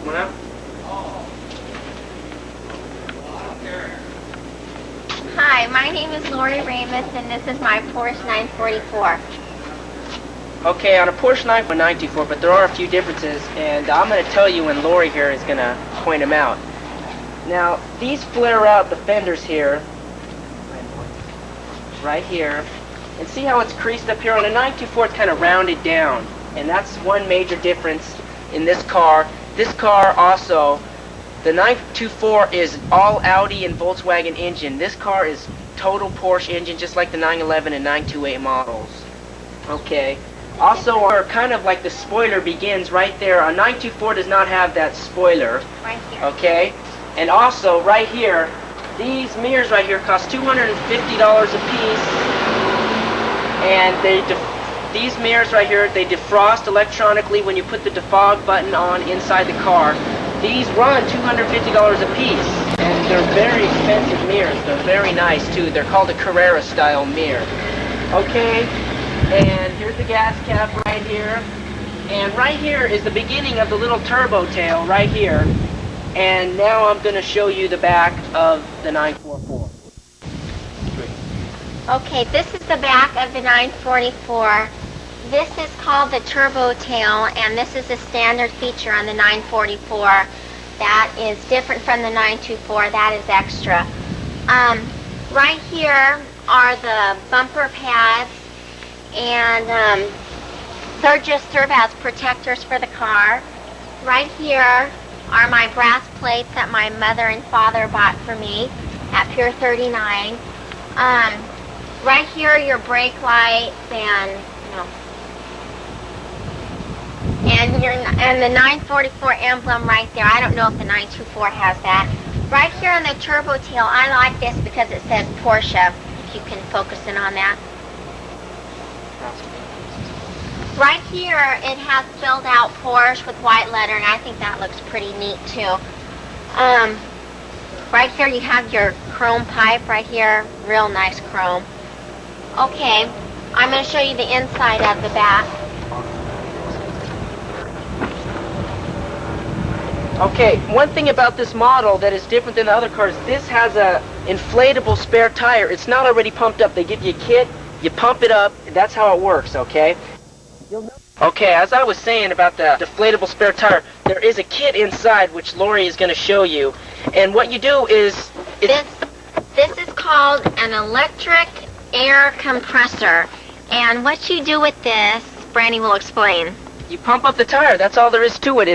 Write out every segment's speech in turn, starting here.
Come on up. Hi, my name is Laurie Ramos, and this is my Porsche 944. Okay, on a Porsche 994, but there are a few differences, and I'm going to tell you when Laurie here is going to point them out. Now, these flare out the fenders here, right here, and see how it's creased up here? On a 924, it's kind of rounded down, and that's one major difference in this car. This car also, the 924 is all Audi and Volkswagen engine. This car is total Porsche engine, just like the 911 and 928 models. Okay. Also, kind of like the spoiler begins right there. A 924 does not have that spoiler. Right here. Okay. And also, right here, these mirrors right here cost $250 a piece. And these mirrors right here, they defrost electronically when you put the defog button on inside the car. These run $250 a piece, and they're very expensive mirrors. They're very nice too. They're called a Carrera style mirror. Okay, and here's the gas cap right here. And right here is the beginning of the little turbo tail right here. And now I'm going to show you the back of the 944. Okay, this is the back of the 944. This is called the turbo tail, and this is a standard feature on the 944. That is different from the 924. That is extra. Right here are the bumper pads, and they're just serve as protectors for the car. Right here are my brass plates that my mother and father bought for me at Pier 39. Right here are your brake lights and and the 944 emblem right there. I don't know if the 924 has that. Right here on the turbo tail, I like this because it says Porsche. If you can focus in on that. Right here, it has spelled out Porsche with white lettering. I think that looks pretty neat too. Right here you have your chrome pipe right here. Real nice chrome. Okay, I'm going to show you the inside of the back. Okay, one thing about this model that is different than the other cars, this has a inflatable spare tire. It's not already pumped up. They give you a kit, you pump it up, that's how it works, okay? Okay, as I was saying about the deflatable spare tire, there is a kit inside which Laurie is going to show you. And what you do is... This is called an electric air compressor. And what you do with this, Brandy will explain. You pump up the tire. That's all there is to it.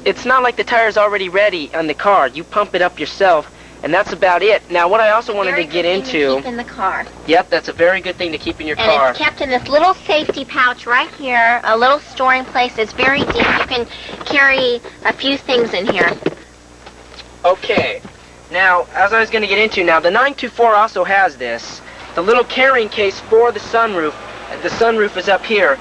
It's not like the tire's already ready on the car. You pump it up yourself, and that's about it. Now, what I also wanted to get into... Very good thing to keep in the car. Yep, that's a very good thing to keep in your car. And it's kept in this little safety pouch right here, a little storing place. It's very deep. You can carry a few things in here. Okay. Now, as I was going to get into now, the 924 also has this. The little carrying case for the sunroof. The sunroof is up here.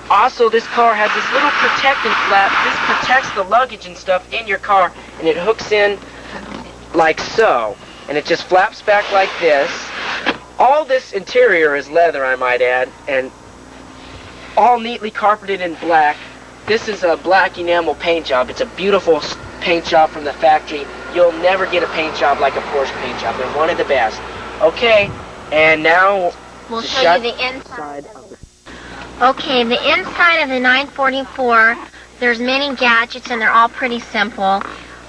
Also, this car has this little protecting flap. This protects the luggage and stuff in your car, and it hooks in like so. And it just flaps back like this. All this interior is leather, I might add, and all neatly carpeted in black. This is a black enamel paint job. It's a beautiful paint job from the factory. You'll never get a paint job like a Porsche paint job. They're one of the best. Okay, and now we'll show you the inside. Okay, the inside of the 944, there's many gadgets and they're all pretty simple.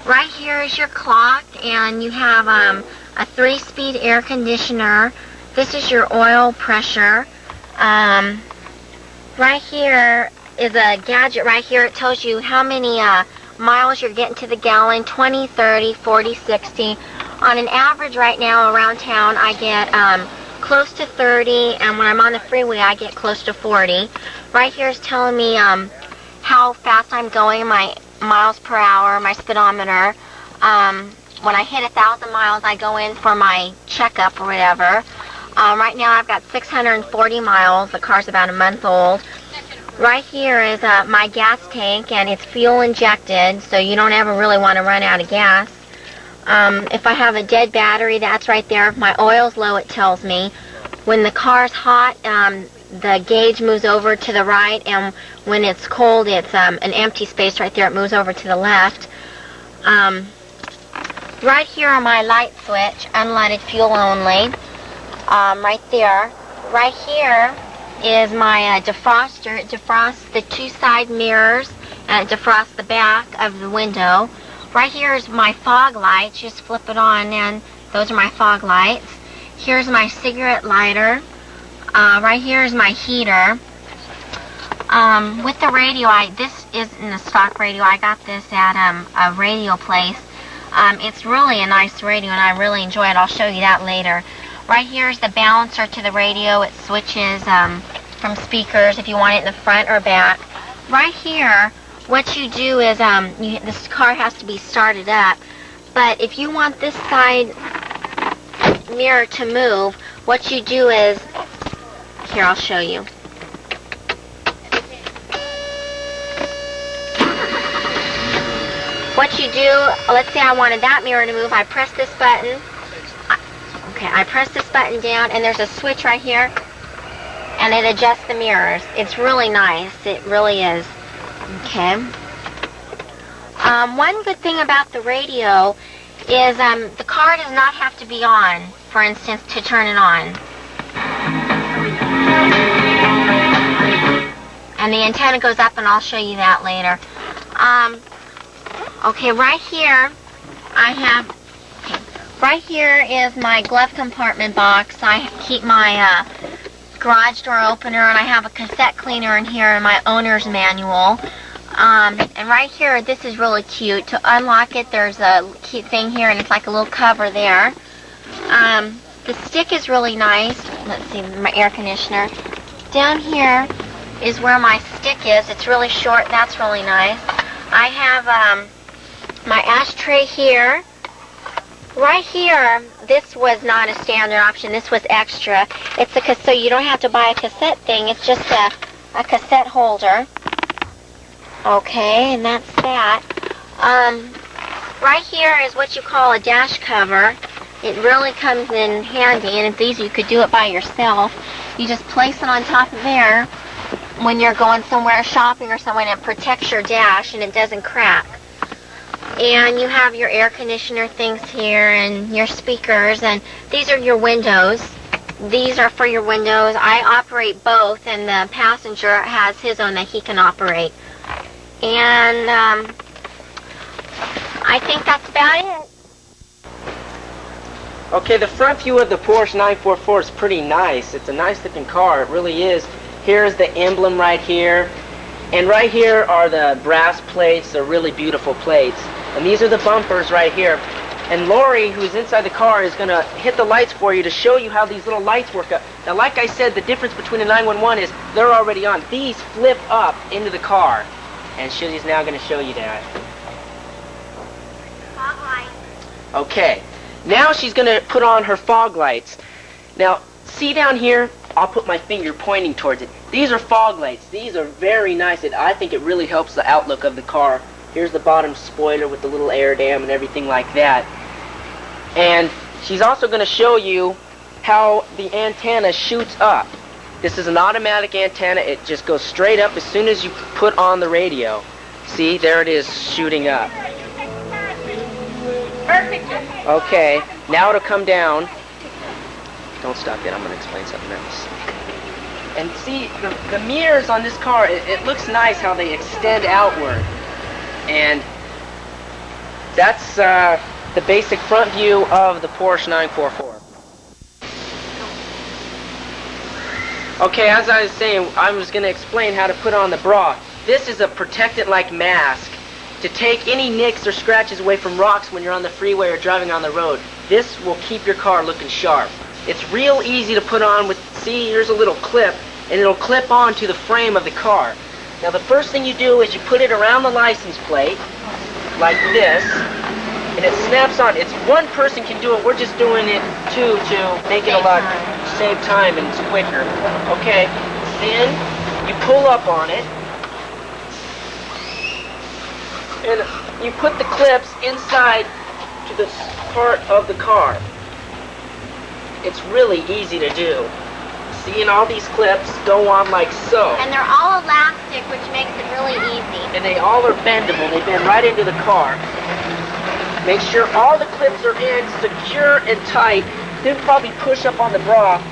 Right here is your clock, and you have a 3-speed air conditioner. This is your oil pressure. Right here is a gadget right here. It tells you how many miles you're getting to the gallon, 20, 30, 40, 60. On an average right now around town, I get close to 30, and when I'm on the freeway, I get close to 40. Right here is telling me how fast I'm going, my miles per hour, my speedometer. When I hit 1,000 miles, I go in for my checkup or whatever. Right now, I've got 640 miles. The car's about a month old. Right here is my gas tank, and it's fuel injected, so you don't ever really want to run out of gas. If I have a dead battery, that's right there. If my oil's low, it tells me. When the car's hot, the gauge moves over to the right, and when it's cold, it's an empty space right there. It moves over to the left. Right here are my light switch, unleaded fuel only. Right there. Right here is my defroster. It defrosts the two side mirrors, and it defrosts the back of the window. Right here is my fog lights. Just flip it on, and those are my fog lights. Here's my cigarette lighter. Right here is my heater. With the radio, this isn't a stock radio. I got this at a radio place. It's really a nice radio, and I really enjoy it. I'll show you that later. Right here is the balancer to the radio. It switches from speakers if you want it in the front or back. Right here, what you do is this car has to be started up. But if you want this side mirror to move, what you do is, here, I'll show you. What you do, let's say I wanted that mirror to move, I press this button. Okay, I press this button down, and there's a switch right here, and it adjusts the mirrors. It's really nice. It really is. Okay. One good thing about the radio is the car does not have to be on, for instance, to turn it on. And the antenna goes up, and I'll show you that later. Okay, right here, right here is my glove compartment box. I keep my garage door opener, and I have a cassette cleaner in here and my owner's manual. And right here, this is really cute. To unlock it, there's a cute thing here, and it's like a little cover there. The stick is really nice. Let's see, my air conditioner. Down here is where my stick is. It's really short. That's really nice. I have my ashtray here. Right here, this was not a standard option. This was extra. It's so you don't have to buy a cassette thing. It's just a cassette holder. Okay, and that's that. Right here is what you call a dash cover. It really comes in handy, and it's easy. You could do it by yourself. You just place it on top of there when you're going somewhere shopping or somewhere, and it protects your dash, and it doesn't crack. And you have your air conditioner things here, and your speakers, and these are your windows. These are for your windows. I operate both, and the passenger has his own that he can operate. And I think that's about it. Okay, the front view of the Porsche 944 is pretty nice. It's a nice looking car, it really is. Here's the emblem right here. And right here are the brass plates. They're really beautiful plates. And these are the bumpers right here. And Laurie, who's inside the car, is going to hit the lights for you to show you how these little lights work up. Now, like I said, the difference between a 911 is they're already on. These flip up into the car. And she's now going to show you that. Fog light. Okay. Now she's going to put on her fog lights. Now, see down here? I'll put my finger pointing towards it. These are fog lights. These are very nice. I think it really helps the outlook of the car. Here's the bottom spoiler with the little air dam and everything like that. And she's also going to show you how the antenna shoots up. This is an automatic antenna. It just goes straight up as soon as you put on the radio. See, there it is shooting up. Okay, now it'll come down. Don't stop yet, I'm going to explain something else. And see, the mirrors on this car, it looks nice how they extend outward. And that's the basic front view of the Porsche 944. Okay, as I was saying, I was going to explain how to put on the bra. This is a protectant-like mask to take any nicks or scratches away from rocks when you're on the freeway or driving on the road. This will keep your car looking sharp. It's real easy to put on with, see, here's a little clip, and it'll clip on to the frame of the car. Now the first thing you do is you put it around the license plate, like this, and it snaps on. It's one person can do it. We're just doing it two to make it a lot, save time, and it's quicker. Okay, then you pull up on it, and you put the clips inside to the part of the car. It's really easy to do. See, and all these clips go on like so. And they're all elastic, which makes it really easy. And they all are bendable. They bend right into the car. Make sure all the clips are in, secure and tight. Then probably push up on the bra.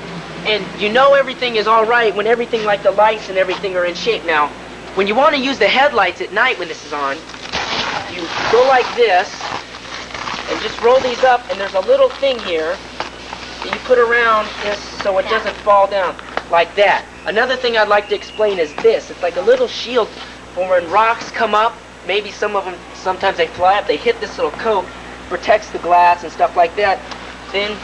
And you know everything is all right when everything like the lights and everything are in shape. Now, when you want to use the headlights at night when this is on, you go like this and just roll these up, and there's a little thing here that you put around this so it doesn't fall down like that. Another thing I'd like to explain is this. It's like a little shield for when rocks come up. Maybe some of them, sometimes they fly up, they hit this little coat, protects the glass and stuff like that. Then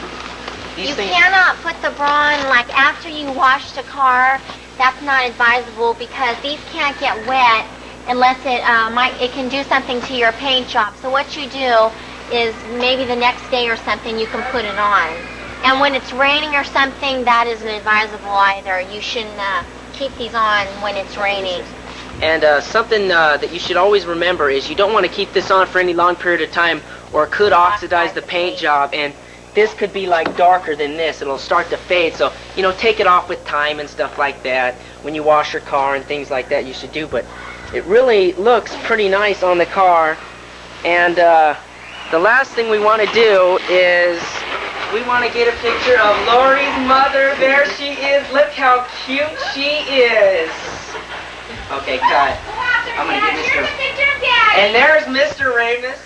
these things... You cannot put the bra on like after you wash the car. That's not advisable because these can't get wet unless it can do something to your paint job. So what you do is maybe the next day or something you can put it on. And when it's raining or something, that isn't advisable either. You shouldn't keep these on when it's raining. And something that you should always remember is you don't want to keep this on for any long period of time, or it could oxidize the paint job, and this could be like darker than this. It'll start to fade, so take it off with time and stuff like that. When you wash your car and things like that, you should do. But it really looks pretty nice on the car. And the last thing we want to do is we want to get a picture of Laurie's mother. There she is. Look how cute she is. Okay, cut. I'm going to get Mr. And there's Mr. Ramos.